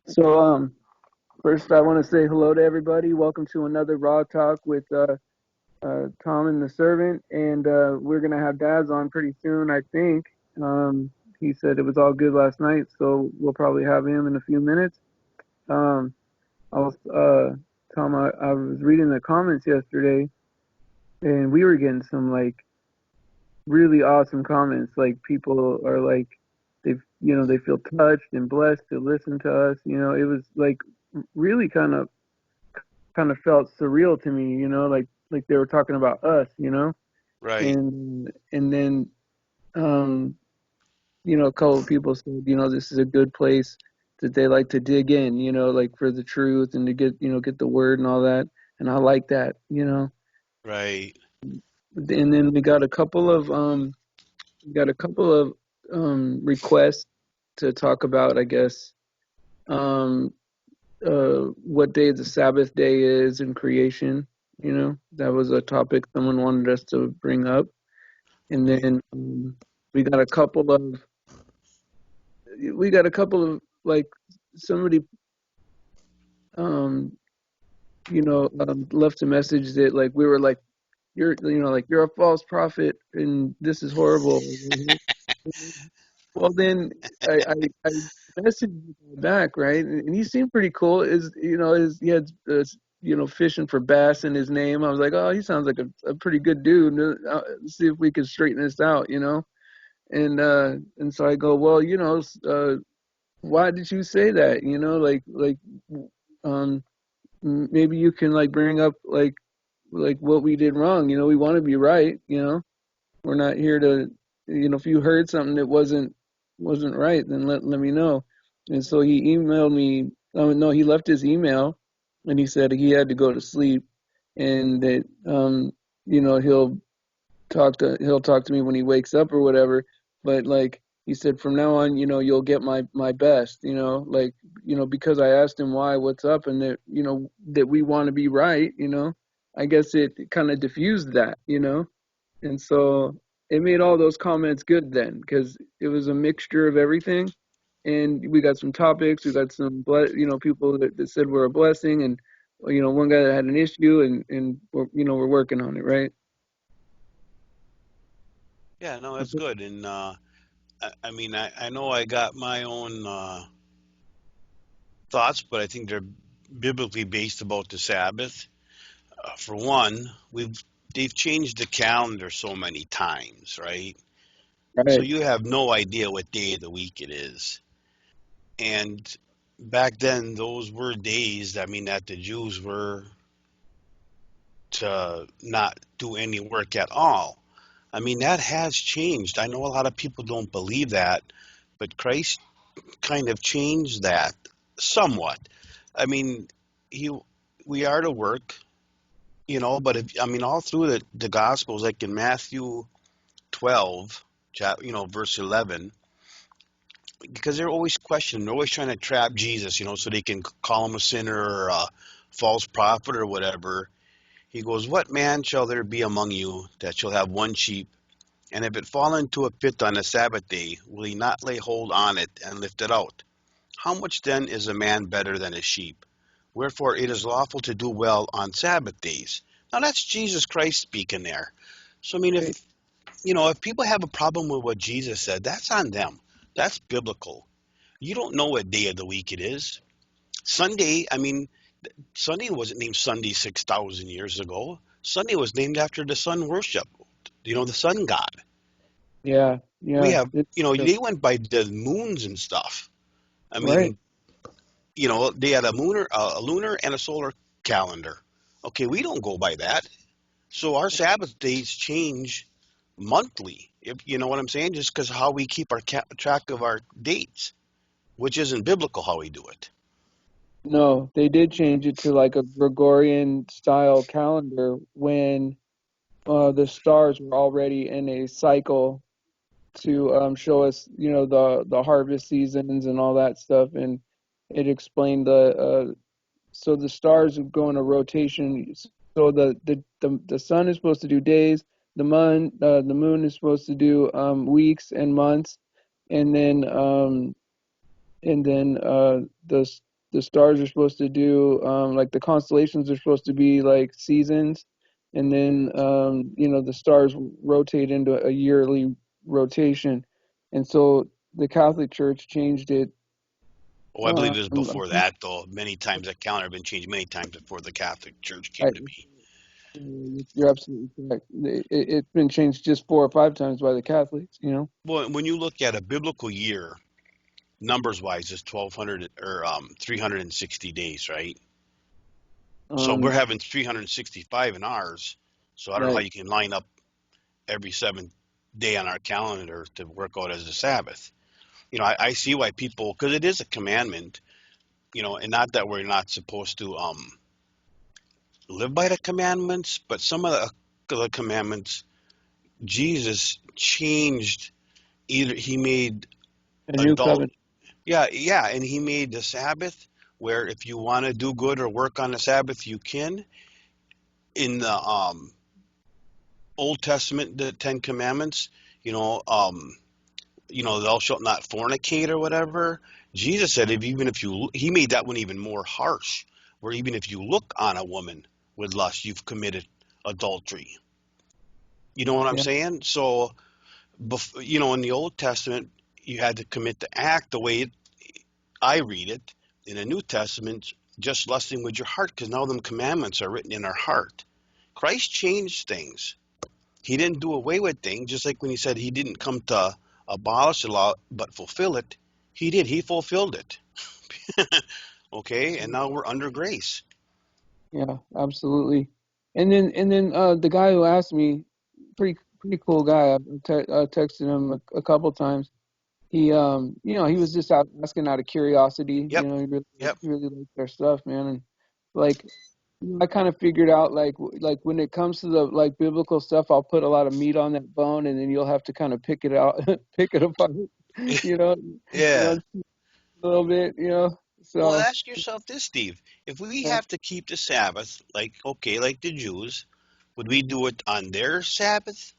So, first I want to say hello to everybody. Welcome to another Raw Talk with Tom and the Servant, and we're gonna have Daz on pretty soon, I think. Um, he said it was all good last night, so we'll probably have him in a few minutes. Um, I was, Tom, I was reading the comments yesterday, and we were getting some like really awesome comments. Like people are like, they feel touched and blessed to listen to us. It was like really kind of felt surreal to me, like they were talking about us, Right. and then um, a couple of people said, this is a good place that they like to dig in, like for the truth and to get the word and all that. And I like that. Right. And then we got a couple of requests to talk about, I guess, um, what day the Sabbath day is in creation. That was a topic someone wanted us to bring up. And then we got a couple of, like somebody, um, left a message that like we were like, you're a false prophet and this is horrible. Well, then I messaged the guy back, right? And he seemed pretty cool. He had fishing for bass in his name. I was like, oh, he sounds like a pretty good dude. Let's see if we can straighten this out. And so I go, well, why did you say that? Um, maybe you can like bring up like what we did wrong. We want to be right. We're not here to, if you heard something that wasn't right, then let me know. And so he emailed me. No, he left his email, and he said he had to go to sleep, and that he'll talk to me when he wakes up or whatever. But like he said, from now on, you'll get my best. Because I asked him why, what's up, and that we want to be right. I guess it kind of diffused that. And so it made all those comments good then because it was a mixture of everything. And we got some topics, we got some people that said we're a blessing, and one guy that had an issue, and we're working on it, right? Yeah, no, that's good. And I know I got my own thoughts, but I think they're biblically based about the Sabbath. For one, they've changed the calendar so many times, right? So Right. you have no idea what day of the week it is. And back then, those were days, that the Jews were to not do any work at all. That has changed. I know a lot of people don't believe that, but Christ kind of changed that somewhat. I mean, he we are to work, but all through the Gospels, like in Matthew 12, verse 11, because they're always questioning, they're always trying to trap Jesus, so they can call him a sinner or a false prophet or whatever. He goes, "What man shall there be among you that shall have one sheep? And if it fall into a pit on the Sabbath day, will he not lay hold on it and lift it out? How much then is a man better than a sheep? Wherefore it is lawful to do well on Sabbath days." Now that's Jesus Christ speaking there. So Right. if people have a problem with what Jesus said, that's on them. That's biblical. You don't know what day of the week it is. Sunday, Sunday wasn't named Sunday 6,000 years ago. Sunday was named after the sun worship, the sun god. Yeah. We Yeah. have, they went by the moons and stuff. I Right. mean, they had a lunar and a solar calendar. Okay, we don't go by that. So our Sabbath days change monthly. If you know what I'm saying, just because how we keep our track of our dates, which isn't biblical how we do it. No, they did change it to like a Gregorian style calendar when the stars were already in a cycle to show us, the harvest seasons and all that stuff, and it explained so the stars go in a rotation. So the sun is supposed to do days, the moon is supposed to do weeks and months, and then and then the the stars are supposed to do, like the constellations are supposed to be like seasons, and then the stars rotate into a yearly rotation, and so the Catholic Church changed it. Oh, I believe it was I before think that, though. Many times that calendar had been changed many times before the Catholic Church I, came to be. you're absolutely correct. It's been changed just 4 or 5 times by the Catholics. Well, when you look at a biblical year, numbers wise, it's 1,200 or 360 days, right? So we're Um, having 365 in ours. So I don't know how right. you can line up every seventh day on our calendar to work out as a Sabbath. I see why people, because it is a commandment, and not that we're not supposed to live by the commandments, but some of the commandments, Jesus changed. Either he made A new adult, covenant. yeah, yeah, and he made the Sabbath where if you want to do good or work on the Sabbath, you can. In the Old Testament, the Ten Commandments, you know, um, thou shalt not fornicate or whatever. Jesus said, if even if you, he made that one even more harsh, where even if you look on a woman with lust, you've committed adultery. You know what I'm Yeah. saying? So, in the Old Testament, you had to commit the act the way I read it. In the New Testament, just lusting with your heart, because now them commandments are written in our heart. Christ changed things. He didn't do away with things, just like when he said he didn't come to abolish the law but fulfill it. He did. He fulfilled it. Okay, and now we're under grace. Yeah, absolutely. And then the guy who asked me, pretty cool guy. I texted him a couple times. He was just asking out of curiosity. Yep, He yep. really liked their stuff, man. And like, I kind of figured out like when it comes to the like biblical stuff, I'll put a lot of meat on that bone, and then you'll have to kind of pick it out, pick it apart, you know, Yeah. run a little bit, Well, So ask yourself this, Steve. If we yeah, have to keep the Sabbath, like, okay, like the Jews, would we do it on their Sabbath?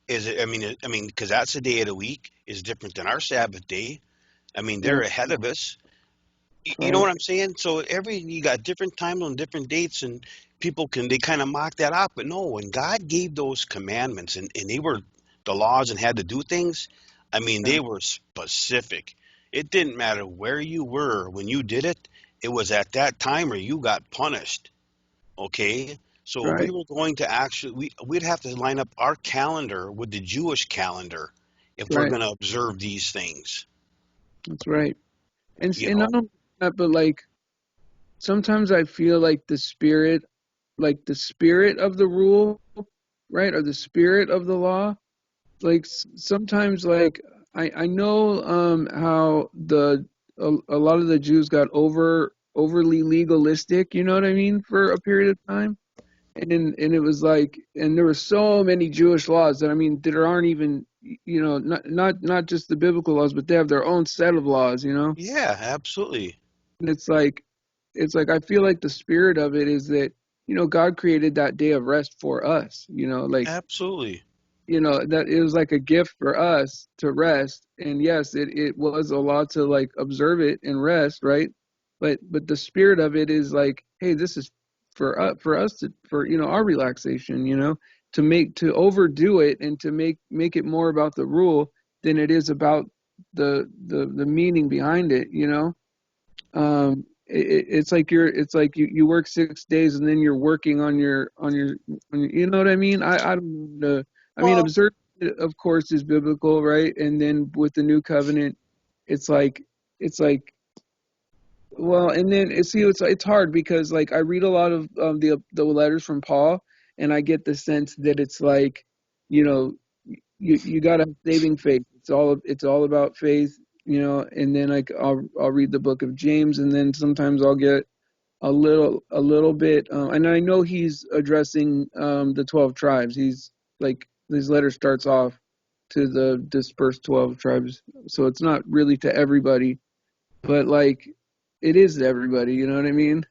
Is it, because that's a day of the week is different than our Sabbath day. I mean, they're right, ahead of us. that's You know right, what I'm saying? So you got different times on different dates, and people they kind of mock that up. But no, when God gave those commandments and they were the laws and had to do things, yeah, they were specific. It didn't matter where you were when you did it. It was at that time or you got punished. Okay. So we right, were going to we'd have to line up our calendar with the Jewish calendar if that's we're right, going to observe these things. that's right. You And not know? only that, but like sometimes I feel like the spirit of the rule, right, or the spirit of the law. Like sometimes, like I know how a lot of the Jews got overly legalistic. You know what I mean? For a period of time, and it was like, and there were so many Jewish laws that I mean that aren't even not just the biblical laws, but they have their own set of laws. Yeah, absolutely. And it's like I feel like the spirit of it is that God created that day of rest for us. Like Absolutely. that it was like a gift for us to rest. And yes, it was a lot to like observe it and rest, right? But the spirit of it is like, hey, this is for us to for our relaxation, to overdo it and to make it more about the rule than it is about the meaning behind it. It's like you work 6 days and then you're working on your you know what I mean. I don't know. I mean, Well, observe, of course, is biblical, right? And then with the new covenant, it's like it's like well, and then it's hard because like I read a lot of the letters from Paul, and I get the sense that it's like, you know, you got to have saving faith. It's all about faith, and then like I'll read the book of James, and then sometimes I'll get a little bit, and I know he's addressing the 12 tribes. He's like his letter starts off to the dispersed 12 tribes, so it's not really to everybody, but like it is to everybody. You know what I mean?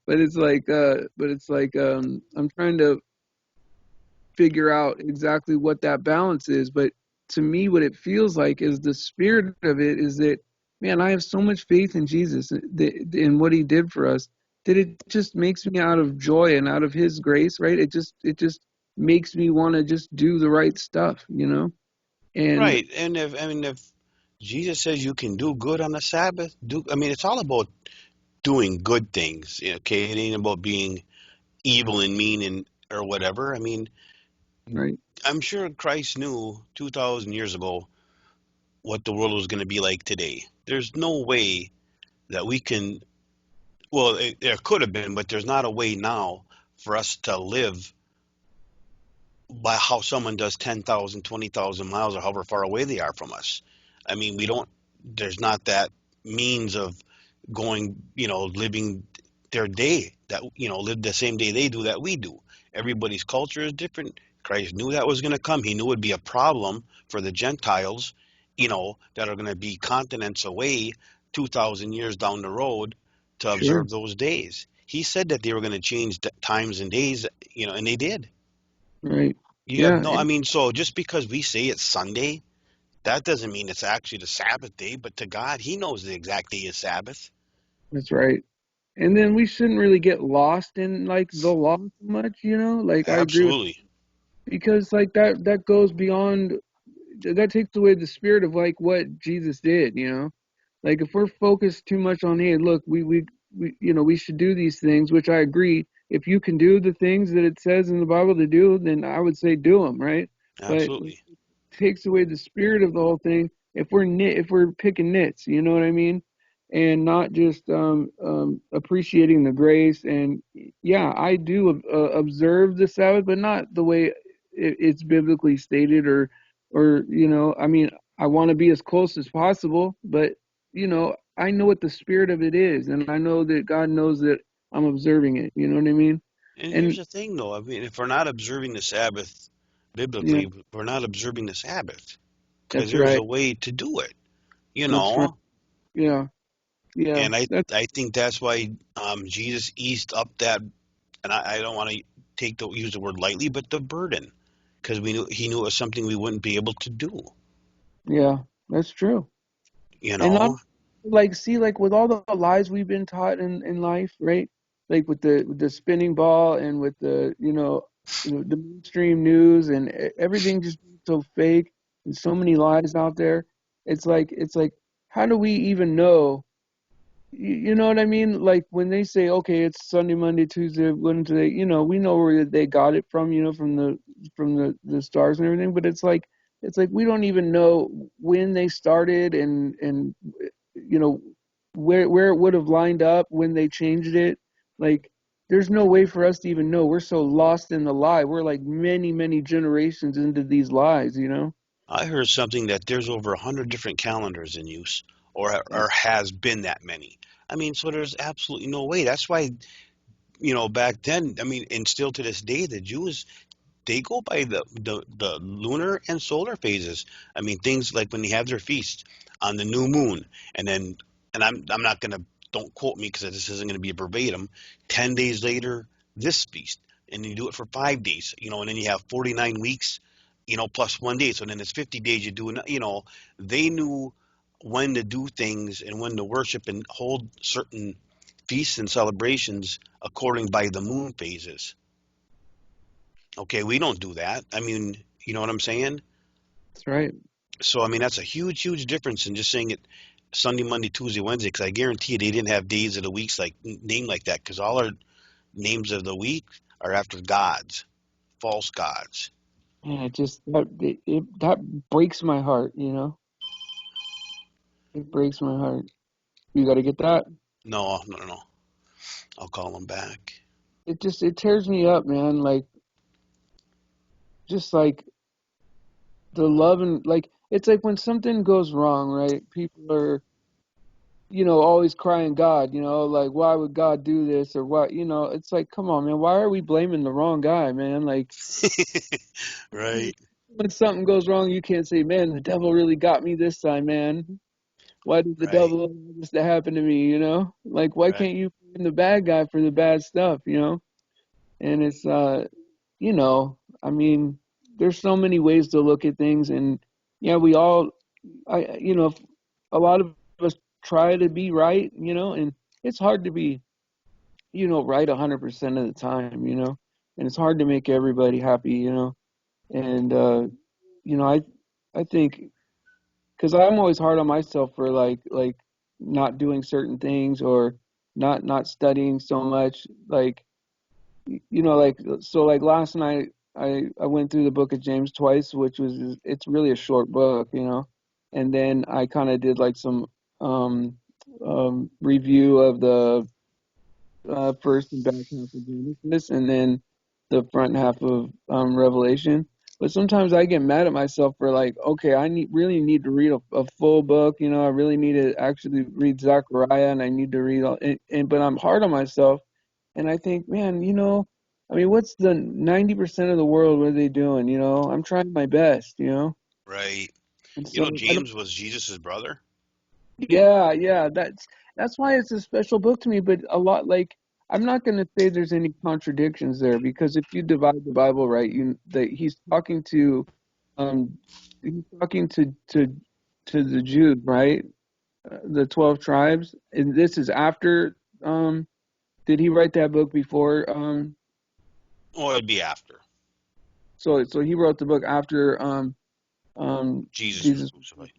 But it's like I'm trying to figure out exactly what that balance is. But to me, what it feels like is the spirit of it is that man, I have so much faith in Jesus, in what he did for us, that it just makes me out of joy and out of his grace, right? It just makes me want to just do the right stuff, And Right. And if Jesus says you can do good on the Sabbath, it's all about doing good things. Okay, it ain't about being evil and mean and or whatever. right, I'm sure Christ knew 2,000 years ago what the world was going to be like today. There's no way that we can. Well, there could have been, but there's not a way now for us to live by how someone does 10,000, 20,000 miles or however far away they are from us. We don't, there's not that means of going, living their day that, live the same day they do that we do. Everybody's culture is different. Christ knew that was going to come. He knew it would be a problem for the Gentiles, that are going to be continents away 2,000 years down the road to sure, observe those days. He said that they were going to change times and days, and they did. right, You have yeah, no, so just because we say it's Sunday, that doesn't mean it's actually the Sabbath day, but to God, He knows the exact day is Sabbath. that's right. And then we shouldn't really get lost in like the law so much, Like I agree with Absolutely. because like that goes beyond that takes away the spirit of like what Jesus did. Like if we're focused too much on, hey, look, we should do these things, which I agree. If you can do the things that it says in the Bible to do, then I would say do them, right? But Absolutely. takes away the spirit of the whole thing if we're picking nits, you know what I mean? And not just appreciating the grace. And yeah, I do observe the Sabbath, but not the way it's biblically stated, or I want to be as close as possible, but I know what the spirit of it is, and I know that God knows that I'm observing it. You know what I mean? And here's And the thing, though. If we're not observing the Sabbath yeah, biblically, we're not observing the Sabbath because that's there's a right. way to do it, you That's right. know. Yeah, yeah. And I, That's I think that's why Jesus eased up that, and I don't want to use the word lightly, but the burden, because he knew it was something we wouldn't be able to do, yeah, that's true. you And not know. like see like with all the lies we've been taught in life, right? Like with the spinning ball and with the mainstream news and everything just being so fake and so many lies out there. It's like how do we even know? You know what I mean? Like when they say, okay, it's Sunday, Monday, Tuesday, Wednesday, we know where they got it from, from the stars and everything. But it's like we don't even know when they started and you know where it would have lined up when they changed it. Like there's no way for us to even know. We're so lost in the lie. We're like many, many generations into these lies. I heard something that there's over 100 different calendars in use, Yeah. or has been that many. So there's absolutely no way. That's why, back then, and still to this day, the Jews, they go by the lunar and solar phases. Things like when they have their feast on the new moon, and then, and I'm not gonna, don't quote me because this isn't gonna be a verbatim. 10 days later, this feast, and you do it for 5 days, and then you have 49 weeks, plus 1 day. So then it's 50 days. You do, they knew when to do things and when to worship and hold certain feasts and celebrations according by the moon phases. Okay, we don't do that. You know what I'm saying? That's right. So, that's a huge, huge difference in just saying it Sunday, Monday, Tuesday, Wednesday, because I guarantee you they didn't have days of the weeks like named like that, because all our names of the week are after gods, false gods. And it just that breaks my heart. It breaks my heart. You got to get that. No, no, no, no. I'll call them back. It tears me up, man. Like just like the love and like it's like when something goes wrong, right? People are always crying God, like why would God do this or what? It's like come on, man. Why are we blaming the wrong guy, man? Like Right, when something goes wrong, you can't say, man, the devil really got me this time, man. Why did the right, devil allow this to happen to me? Like why right. can't you blame the bad guy for the bad stuff? And it's you know I mean there's so many ways to look at things, and yeah, we all I a lot of us try to be right, and it's hard to be, right 100% of the time, and it's hard to make everybody happy, and I think because I'm always hard on myself for like not doing certain things or not studying so much, like like so like last night I went through the book of James twice, which was it's really a short book, and then I kind of did like some um review of the first and back half of Genesis, and then the front half of Revelation. But sometimes I get mad at myself for like, okay, really need to read a full book. I really need to actually read Zechariah, and I need to read all. But I'm hard on myself, and I think, man, I mean, what's the 90% of the world? What are they doing? I'm trying my best. Right. And You know, so I don't. James was Jesus's brother. Yeah, yeah, that's why it's a special book to me. But a lot like I'm not going to say there's any contradictions there because if you divide the Bible right, um he's talking to the Jews, right? The 12 tribes, and this is after did he write that book before Oh, it'd be after so he wrote the book after Jesus was Jesus. crucified.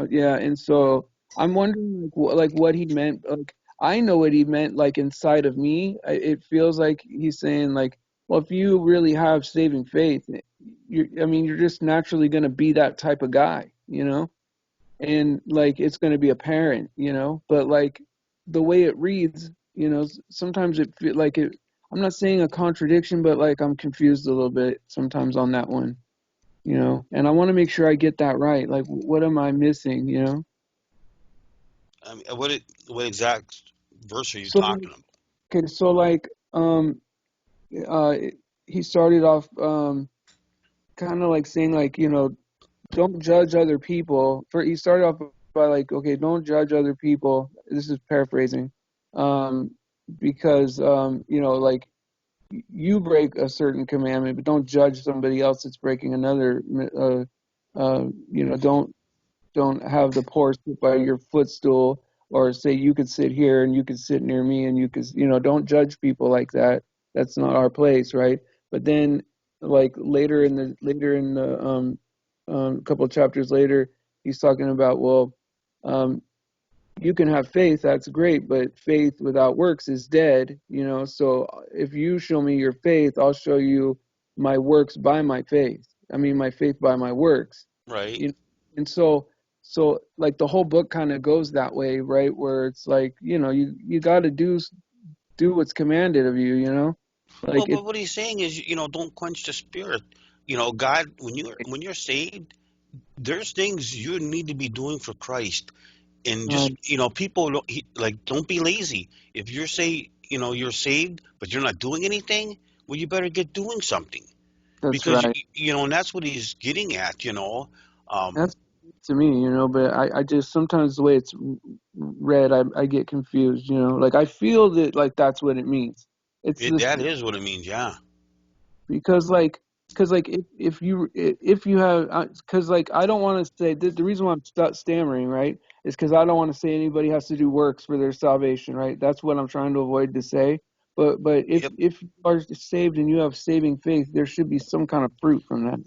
Yeah, and so I'm wondering like what he meant. Like I know what he meant. Like inside of me, it feels like he's saying like, well, if you really have saving faith, I mean, you're just naturally going to be that type of guy, and like it's going to be apparent, But like the way it reads, sometimes it feel like it. I'm not saying a contradiction, but like I'm confused a little bit sometimes on that one. And I want to make sure I get that right. Like, what am I missing, I mean, what exact verse are you So, talking about? okay, so like, uh, he started off, kind of like saying like, don't judge other people. He started off by like, okay, don't judge other people. This is paraphrasing, um, because, like you break a certain commandment, but don't judge somebody else that's breaking another. Don't have the poor sit by your footstool or say you could sit here and you could sit near me and you could don't judge people like that. That's not our place, right? But then like later in the couple of chapters later, he's talking about, well, um you can have faith, that's great, but faith without works is dead, so if you show me your faith, I'll show you my works by my faith. I mean my faith by my works. Right. you know? And so like the whole book kind of goes that way, right? Where it's like, you got to do what's commanded of you, Well, like it. but what he's saying is, don't quench the spirit. God, when you're saved, there's things you need to be doing for Christ, and just um, people don't be lazy. If you're saved, but you're not doing anything, well, you better get doing something that's because right. and that's what he's getting at. That's to me, but I just sometimes the way it's read, I get confused, like I feel that like that's what it means. It's this That is what it means. Yeah, because like if you have because like I don't want to say the reason why I'm stammering, right, is because I don't want to say anybody has to do works for their salvation, right? That's what I'm trying to avoid to say. But if yep. if you are saved and you have saving faith, there should be some kind of fruit from that,